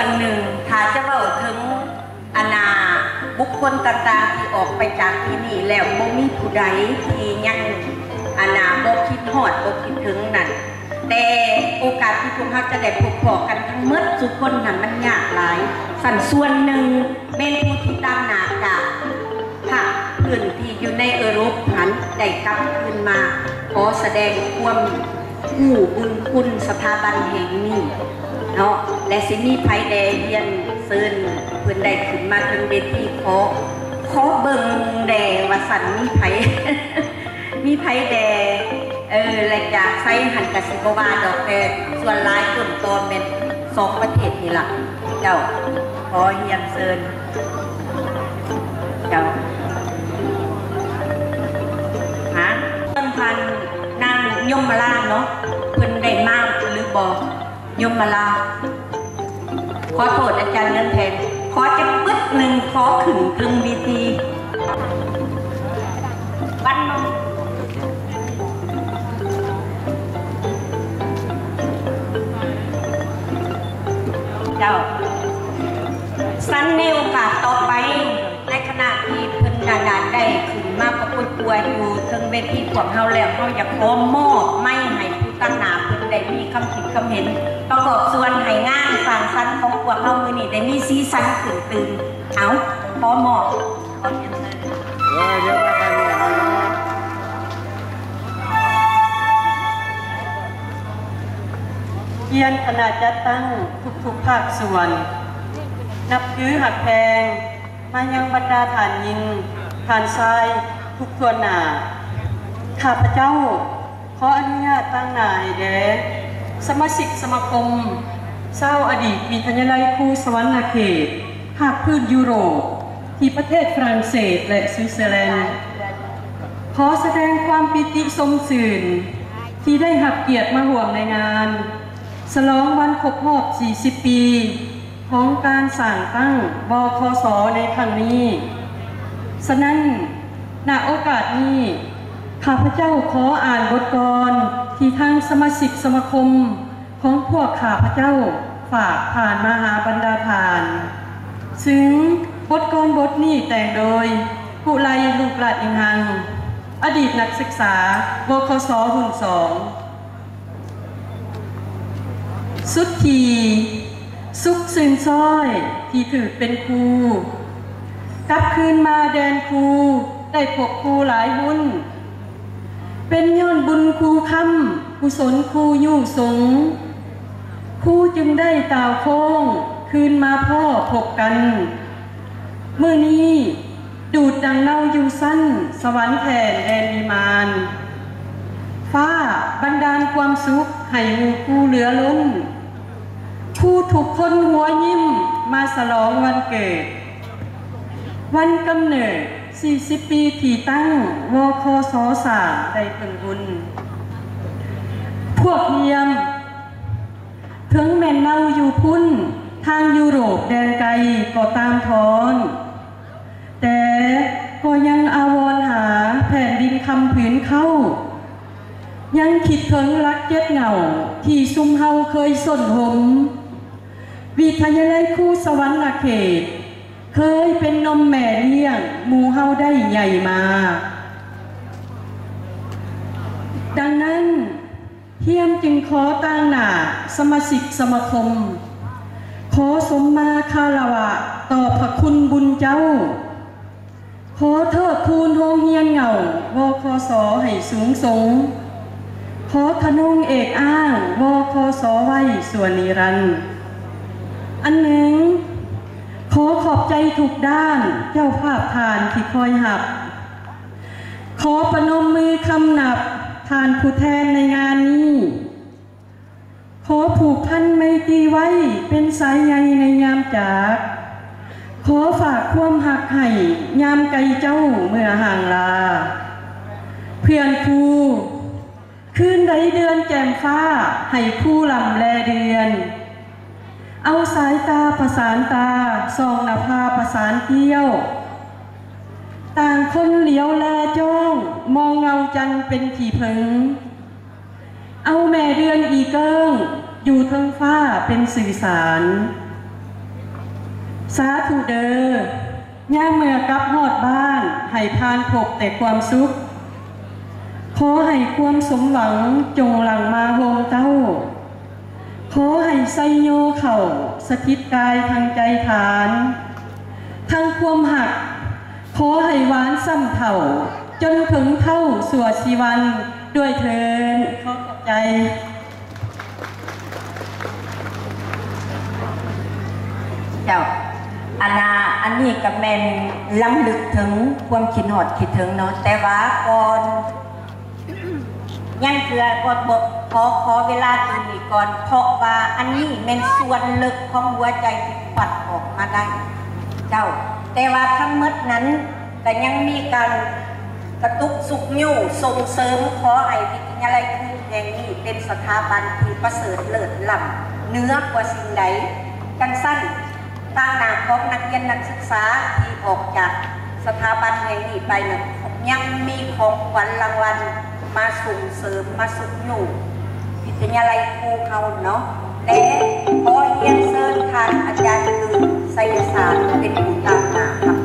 วนหนึ่งถ้าจะเล่าถึงอาณาบุคคลต่างๆที่ออกไปจากที่นี่แล้วบ่มีผู้ใดที่ยังอาณาบ่คิดฮอดบ่คิดถึงนั่นแต่โอกาสที่พวกเขาจะได้พบปะกันทั้งหมดทุกคนนั้นมันยากหลายสันส่วนหนึ่งเป็นผู้ที่ตามหนาจากภาคอื่นที่อยู่ในยุโรปนั้นได้กลับคืนมาขอแสดงความผู้บุญคุณสถาบันแห่งนี้เนาะและสิมีไผแดเฮียนเซินเพิ่นได้ขึ้นมาถึงเวทีขอเบิ่งแดว่าสันมีไผ มีไผแดและจากไซหันกสิบวาดอกแต่ส่วนหลายต้นตอนเป็น2 ประเทศนี่ล่ะเจ้าขอเฮียนเซินเจ้าฮะต้นพันนางยมราเนาะเพิ่นได้มากหรือบอกยมราขอโทษอาจารย์เงินแทนขอจะปึ๊ดหนึ่งขอขึ้นกึ่งวีทีบ้านน้องเจ้าสันในโอกาสต่อไปในขณะที่เพิ่นดานได้ขึ้นมาประกวดตัวอยู่ถึงเวทีพวกเฮาแล้วเฮาอยากขอมอบไม่ให้ผู้ตั้งหน้าเพิ่นได้มีคำคิดคำเห็นประกอบส่วนให้งานสร้างสรรค์ของพวกเฮามื้อนี้ได้มีสีสันขึ้นตื่นเอาขอมอบขอเชิญเลยเดี๋ยวมากันเยียนคณะจัดตั้งทุกภาคส่วนนับถือหักแพงมายังบรรดาฐานยิงฐานทรายทุกทวนหนาข้าพเจ้าขออนุญาตตั้งหน้าให้แด่สมาชิกสมาคมเศร้าอดีตวิทยาลัยครูสวรรณเขตภาคพื้นยุโรปที่ประเทศฝรั่งเศสและสวิตเซอร์แลนด์ขอแสดงความปิติสมสื่นที่ได้หับเกียรติมาห่วงในงานฉลองวันครบรอบ 40 ปีของการสร้างตั้งบคส.ในครั้งนี้ฉะนั้นณโอกาสนี้ข้าพเจ้าขออ่านบทกลที่ทางสมาชิกสมาคมของพวกข้าพเจ้าฝากผ่านมาหาบรรดาทานซึ่งบทกลบทนี้แต่งโดยผู้ไลลูกหลานอิงหังอดีตนักศึกษาบคส.รุ่น 2สุดทีสุขสื่นซ้อยที่ถือเป็นครูกลับคืนมาแดนครูได้พบครูหลายหุ้นเป็นย้อนบุญครูคำกุศลครูยู่สงครูจึงได้ตาวโค้งคืนมาพ่อพบกันเมื่อนี้ดูดดังเล่าอยู่สั้นสวรรค์แทนแดนวิมานฟ้าบันดาลความสุขให้หมู่ครูเหลือล้นผู้ทุกคนหัวยิ้มมาฉลองวันเกิดวันกำเนิด40 ปีที่ตั้งวคส.3ได้เป็นบุญพวกเยี่ยมถึงแม่นเล่าอยู่พุ่นทางยุโรปแดนไกลก็ตามทอนแต่ก็ยังอาวรหาแผ่นดินคำผืนเข้ายังคิดถึงรักเจ็ดเหงาที่ซุ่มเฮาเคยส่นหมวิทยาลัยครูสวรรณเขตเคยเป็นนมแม่เลี้ยงหมู่เฮาได้ใหญ่มาดังนั้นเฮียมจึงขอตั้งหน้าสมาชิกสมาคมขอสมมาคารวะต่อพระคุณบุญเจ้าขอเทิดทูนโรงเฮียนเหงาวคส.ให้สูงส่งขอทนงเอกอ้างวคส.ไว้ส่วนนิรันดร์อันหนึ่งขอขอบใจทุกด้านเจ้าภาพทานที่คอยหับขอประนมมือคำนับทานผู้แทนในงานนี้ขอผูกพันไมตรีไว้เป็นสายใยในยามจากขอฝากความหักให้ยามไกลเจ้าเมื่อห่างลาเพื่อนครูคืนใดเดือนแจ่มฟ้าให้คู่ลำแลเดือนเอาสายตาประสานตาส่องนภาประสานเกี้ยวต่างคนเหลียวแลจ้องมองเงาจันเป็นที่พึงเอาแม่เดือนอีเกิ้งอยู่ทั้งฟ้าเป็นสื่อสาร สาธุเด้อย่ามเมื่อกลับฮอดบ้านให้พานพบแต่ความสุขขอให้ความสมหวังจงหลั่งมาโฮมเต้าขอให้ไซโยเข่าสถิตกายทางใจฐานทั้งความหักขอให้หวานซ้ำเถ่าจนถึงเท่าสวดชีวันด้วยเทินขอขอบใจเจ้าอันนี้กับแมนล้ำลึกถึงความคิดหอดคิดถึงเนาะแต่ว่าก่อนยังเถื่อก่อนบอกขอเวลาตรงนี้ก่อนเพราะว่าอันนี้เป็นส่วนลึกของหัวใจที่ปัดออกมาได้เจ้าแต่ว่าทั้งหมดนั้นแต่ยังมีการกระตุกสุกยู่ส่งเสริมขอให้วิทยาลัยครูแห่งนี้เป็นสถาบันที่ประเสริฐเลิศล้ำเหนือกว่าสิ่งใดกันสั้นตั้งหน้าของนักเรียนนักศึกษาที่ออกจากสถาบันแห่งนี้ไปนั้นยังมีของขวัญรางวัลมาส่งเสริมมาสุกอยู่วิทยาลัยครูเขาเนาะและขอเรียนเชิญทางอาจารย์คือไสยศาสตร์เป็นผู้ตามหน้าครับ